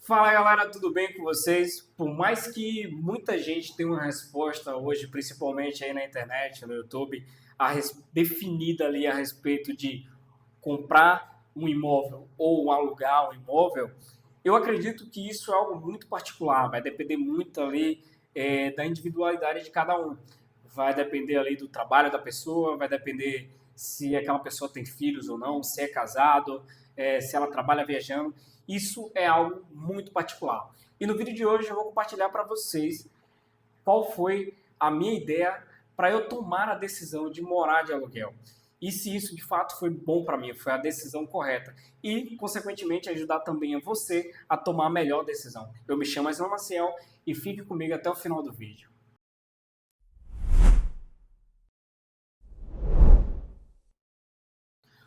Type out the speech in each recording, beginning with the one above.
Fala galera, tudo bem com vocês? Por mais que muita gente tenha uma resposta hoje, principalmente aí na internet, no YouTube, definida ali a respeito de comprar um imóvel ou alugar um imóvel, eu acredito que isso é algo muito particular, vai depender muito ali da individualidade de cada um. Vai depender ali do trabalho da pessoa, vai depender se aquela pessoa tem filhos ou não, se é casado, se ela trabalha viajando. Isso é algo muito particular. E no vídeo de hoje eu vou compartilhar para vocês qual foi a minha ideia para eu tomar a decisão de morar de aluguel. E se isso de fato foi bom para mim, foi a decisão correta. E, consequentemente, ajudar também a você a tomar a melhor decisão. Eu me chamo Aslan Maciel e fique comigo até o final do vídeo.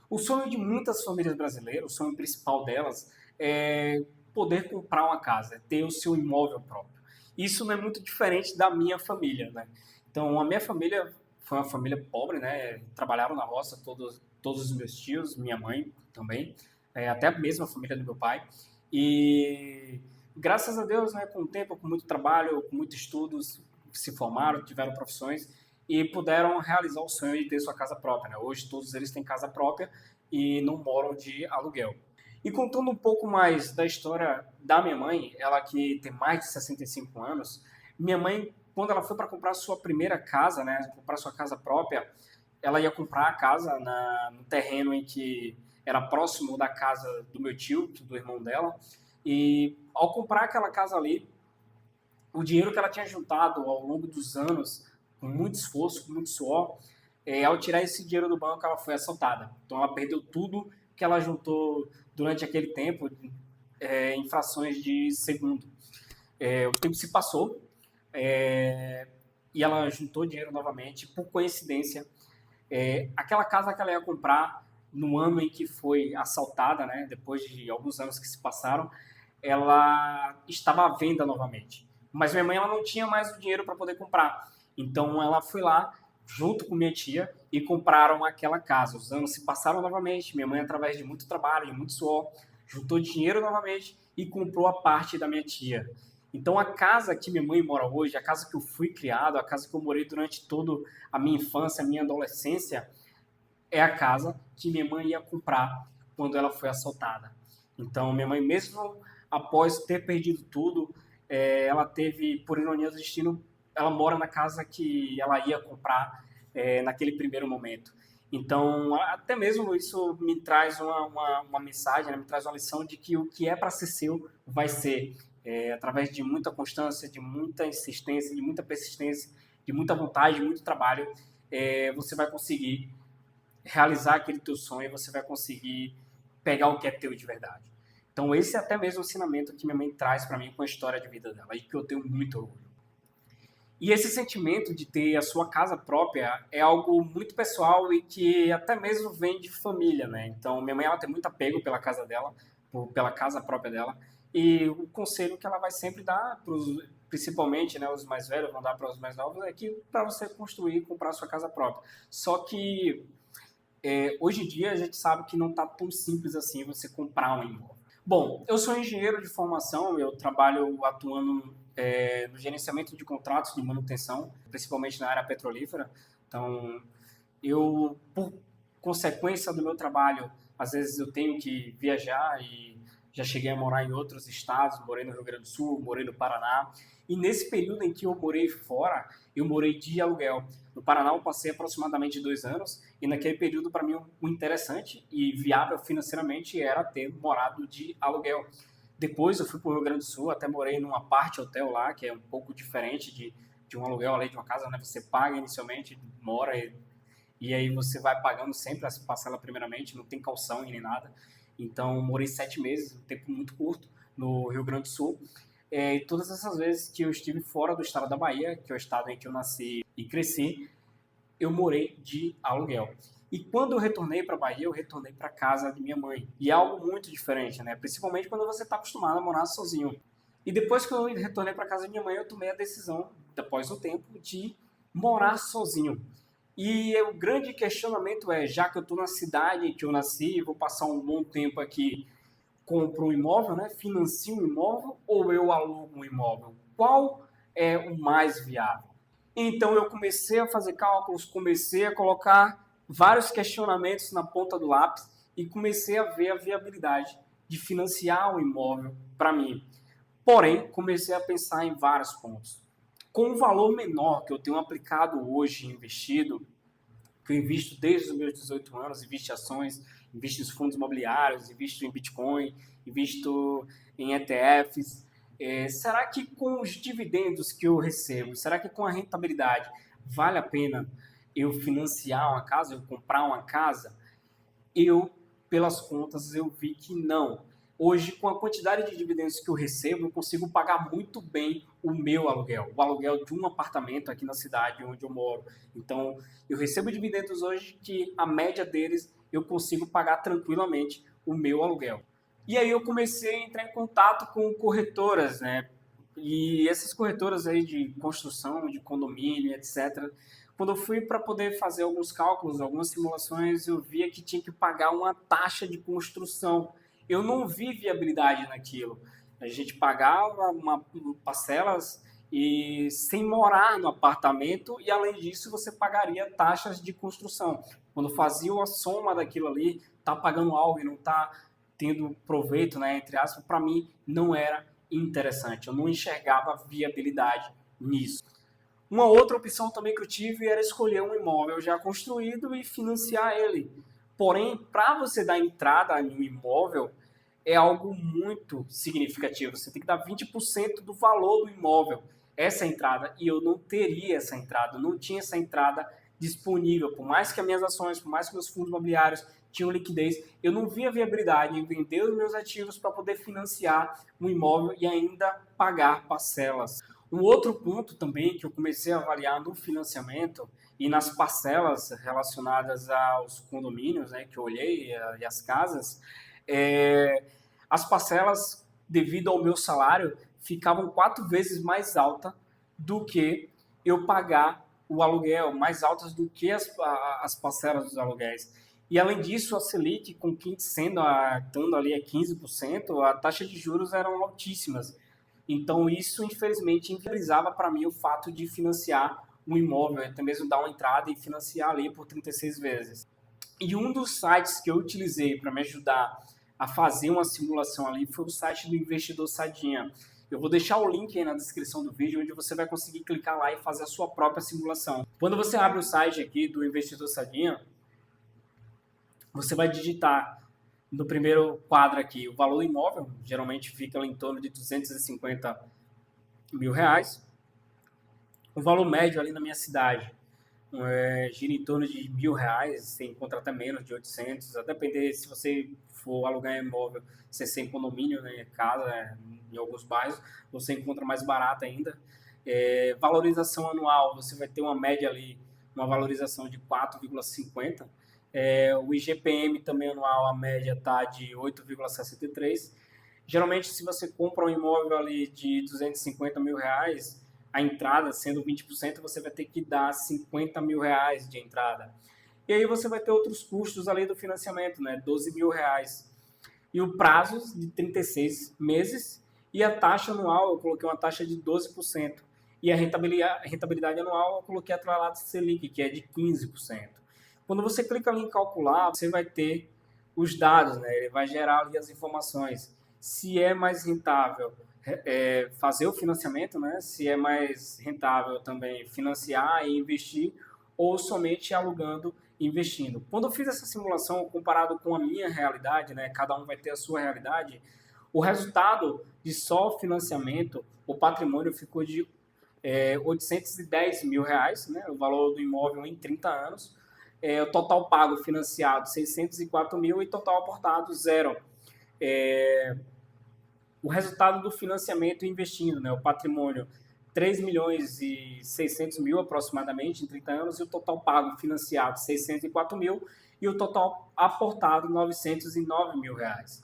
O sonho de muitas famílias brasileiras, o sonho principal delas, é poder comprar uma casa, ter o seu imóvel próprio. Isso não é muito diferente da minha família, né? Então, a minha família foi uma família pobre, né? Trabalharam na roça todos os meus tios, minha mãe também, até a mesma família do meu pai. E graças a Deus, né, com o tempo, com muito trabalho, com muitos estudos, se formaram, tiveram profissões e puderam realizar o sonho de ter sua casa própria, né? Hoje todos eles têm casa própria e não moram de aluguel. E contando um pouco mais da história da minha mãe, ela que tem mais de 65 anos, minha mãe, quando ela foi para comprar sua primeira casa, né, comprar sua casa própria, ela ia comprar a casa no terreno em que era próximo da casa do meu tio, do irmão dela, e ao comprar aquela casa ali, o dinheiro que ela tinha juntado ao longo dos anos, com muito esforço, com muito suor, ao tirar esse dinheiro do banco, ela foi assaltada. Então ela perdeu tudo que ela juntou durante aquele tempo em frações de segundo. O tempo se passou e ela juntou dinheiro novamente. Por coincidência, aquela casa que ela ia comprar no ano em que foi assaltada, né, depois de alguns anos que se passaram, ela estava à venda novamente. Mas minha mãe ela não tinha mais o dinheiro para poder comprar. Então ela foi lá junto com minha tia e compraram aquela casa. Os anos se passaram novamente. Minha mãe, através de muito trabalho, de muito suor, juntou dinheiro novamente e comprou a parte da minha tia. Então a casa que minha mãe mora hoje, a casa que eu fui criado, a casa que eu morei durante toda a minha infância, a minha adolescência, é a casa que minha mãe ia comprar quando ela foi assaltada. Então minha mãe, mesmo após ter perdido tudo, ela teve, por ironia do destino, ela mora na casa que ela ia comprar naquele primeiro momento. Então, até mesmo isso me traz uma mensagem, né? Me traz uma lição de que o que é para ser seu vai ser. Através de muita constância, de muita insistência, de muita persistência, de muita vontade, de muito trabalho, você vai conseguir realizar aquele teu sonho e você vai conseguir pegar o que é teu de verdade. Então esse é até mesmo o ensinamento que minha mãe traz para mim com a história de vida dela e que eu tenho muito orgulho. E esse sentimento de ter a sua casa própria é algo muito pessoal e que até mesmo vem de família, né? Então minha mãe ela tem muito apego pela casa dela, pela casa própria dela, e o conselho que ela vai sempre dar principalmente, né, os mais velhos vão dar para os mais novos é que para você construir e comprar a sua casa própria. Só que hoje em dia a gente sabe que não está tão simples assim você comprar um imóvel. Bom, eu sou engenheiro de formação, eu trabalho atuando no gerenciamento de contratos de manutenção, principalmente na área petrolífera. Então, por consequência do meu trabalho, às vezes eu tenho que viajar e já cheguei a morar em outros estados, morei no Rio Grande do Sul, morei no Paraná. E nesse período em que eu morei fora, eu morei de aluguel. No Paraná eu passei aproximadamente 2 anos e naquele período para mim o interessante e viável financeiramente era ter morado de aluguel. Depois eu fui para o Rio Grande do Sul, até morei numa parte hotel lá, que é um pouco diferente de um aluguel além de uma casa, né? Você paga inicialmente, mora e aí você vai pagando sempre as parcelas primeiramente, não tem calção nem nada. Então, morei 7 meses, um tempo muito curto, no Rio Grande do Sul. E todas essas vezes que eu estive fora do estado da Bahia, que é o estado em que eu nasci e cresci, eu morei de aluguel. E quando eu retornei para a Bahia, eu retornei para casa de minha mãe. E é algo muito diferente, né? Principalmente quando você está acostumado a morar sozinho. E depois que eu retornei para casa de minha mãe, eu tomei a decisão, após um tempo, de morar sozinho. E o grande questionamento é, já que eu estou na cidade que eu nasci, vou passar um bom tempo aqui, compro um imóvel, né? Financio um imóvel ou eu alugo um imóvel? Qual é o mais viável? Então eu comecei a fazer cálculos, comecei a colocar vários questionamentos na ponta do lápis e comecei a ver a viabilidade de financiar um imóvel para mim. Porém, comecei a pensar em vários pontos. Com o valor menor que eu tenho aplicado hoje investido, que eu invisto desde os meus 18 anos, invisto em ações, invisto em fundos imobiliários, invisto em Bitcoin, invisto em ETFs. Será que com os dividendos que eu recebo, será que com a rentabilidade vale a pena eu financiar uma casa, eu comprar uma casa? Pelas contas, eu vi que não. Hoje, com a quantidade de dividendos que eu recebo, eu consigo pagar muito bem o meu aluguel, o aluguel de um apartamento aqui na cidade onde eu moro. Então, eu recebo dividendos hoje que a média deles eu consigo pagar tranquilamente o meu aluguel. E aí eu comecei a entrar em contato com corretoras, né? E essas corretoras aí de construção, de condomínio, etc. Quando eu fui para poder fazer alguns cálculos, algumas simulações, eu via que tinha que pagar uma taxa de construção. Eu não vi viabilidade naquilo. A gente pagava parcelas e sem morar no apartamento e além disso você pagaria taxas de construção. Quando fazia a soma daquilo ali, tá pagando algo e não tá tendo proveito, né, entre aspas, para mim não era interessante. Eu não enxergava viabilidade nisso. Uma outra opção também que eu tive era escolher um imóvel já construído e financiar ele. Porém, para você dar entrada em um imóvel, é algo muito significativo. Você tem que dar 20% do valor do imóvel, essa entrada. E eu não teria essa entrada, não tinha essa entrada disponível. Por mais que as minhas ações, por mais que meus fundos imobiliários tinham liquidez, eu não via viabilidade em vender os meus ativos para poder financiar um imóvel e ainda pagar parcelas. Um outro ponto também que eu comecei a avaliar no financiamento e nas parcelas relacionadas aos condomínios, né, que eu olhei, e as casas, as parcelas, devido ao meu salário, ficavam 4 vezes mais altas do que eu pagar o aluguel, mais altas do que as parcelas dos aluguéis. E além disso, a Selic, com estando ali a 15%, a taxa de juros eram altíssimas. Então, isso, infelizmente, inviabilizava para mim o fato de financiar um imóvel, até mesmo dar uma entrada e financiar ali por 36 vezes. E um dos sites que eu utilizei para me ajudar a fazer uma simulação ali foi o site do Investidor Sadinha. Eu vou deixar o link aí na descrição do vídeo, onde você vai conseguir clicar lá e fazer a sua própria simulação. Quando você abre o site aqui do Investidor Sadinha, você vai digitar no primeiro quadro aqui o valor do imóvel, geralmente fica em torno de 250 mil reais. O valor médio ali na minha cidade gira em torno de R$ 1.000, você encontra até menos de 800, a depender se você for alugar imóvel, se é sem condomínio, né, casa, em alguns bairros, você encontra mais barato ainda. Valorização anual, você vai ter uma média ali, uma valorização de 4,50. O IGPM também anual, a média está de 8,63. Geralmente, se você compra um imóvel ali de 250 mil reais, a entrada, sendo 20%, você vai ter que dar 50 mil reais de entrada. E aí você vai ter outros custos além do financiamento, né? 12 mil reais. E o prazo de 36 meses. E a taxa anual, eu coloquei uma taxa de 12%. E a rentabilidade anual, eu coloquei atrelado Selic, que é de 15%. Quando você clica ali em calcular, você vai ter os dados, né? Ele vai gerar ali as informações. Se é mais rentável fazer o financiamento, né? Se é mais rentável também financiar e investir ou somente alugando e investindo. Quando eu fiz essa simulação comparado com a minha realidade, né? Cada um vai ter a sua realidade. O resultado de só financiamento, o patrimônio ficou de 810 mil reais, né? O valor do imóvel em 30 anos. O total pago financiado 604 mil e total aportado zero. O resultado do financiamento investindo, né, o patrimônio 3 milhões e 600 mil aproximadamente em 30 anos e o total pago financiado 604 mil e o total aportado 909 mil reais.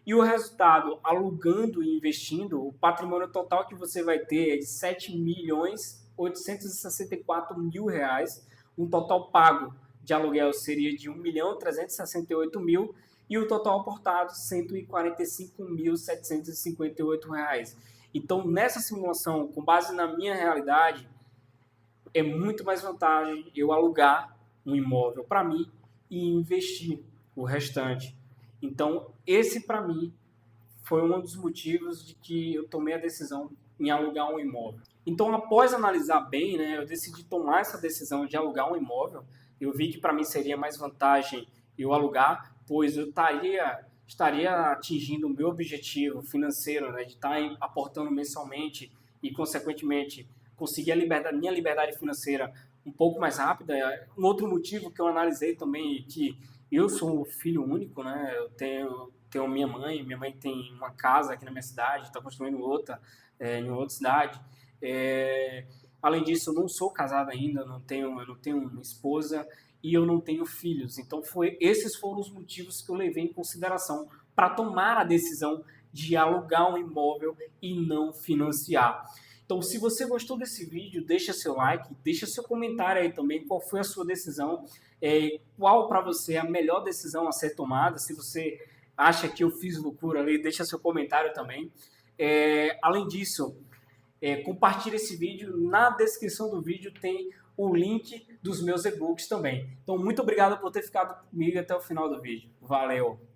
E o resultado alugando e investindo, o patrimônio total que você vai ter é de 7 milhões 864 mil reais, um total pago de aluguel seria de 1 milhão 368 mil e o total aportado R$ 145.758. Então, nessa simulação, com base na minha realidade, é muito mais vantagem eu alugar um imóvel para mim e investir o restante. Então, esse para mim foi um dos motivos de que eu tomei a decisão em alugar um imóvel. Então, após analisar bem, né, eu decidi tomar essa decisão de alugar um imóvel. Eu vi que para mim seria mais vantagem eu alugar, pois eu estaria atingindo o meu objetivo financeiro, né, de estar aportando mensalmente e, consequentemente, conseguir minha liberdade financeira um pouco mais rápida. Um outro motivo que eu analisei também é que eu sou filho único, né? Eu tenho minha mãe tem uma casa aqui na minha cidade, está construindo outra em outra cidade. Além disso, eu não sou casado ainda, eu não tenho uma esposa e eu não tenho filhos. Então, esses foram os motivos que eu levei em consideração para tomar a decisão de alugar um imóvel e não financiar. Então, se você gostou desse vídeo, deixa seu like, deixa seu comentário aí também, qual foi a sua decisão, qual para você é a melhor decisão a ser tomada. Se você acha que eu fiz loucura ali, deixa seu comentário também. Além disso, compartilhe esse vídeo. Na descrição do vídeo tem o link dos meus e-books também. Então, muito obrigado por ter ficado comigo até o final do vídeo. Valeu!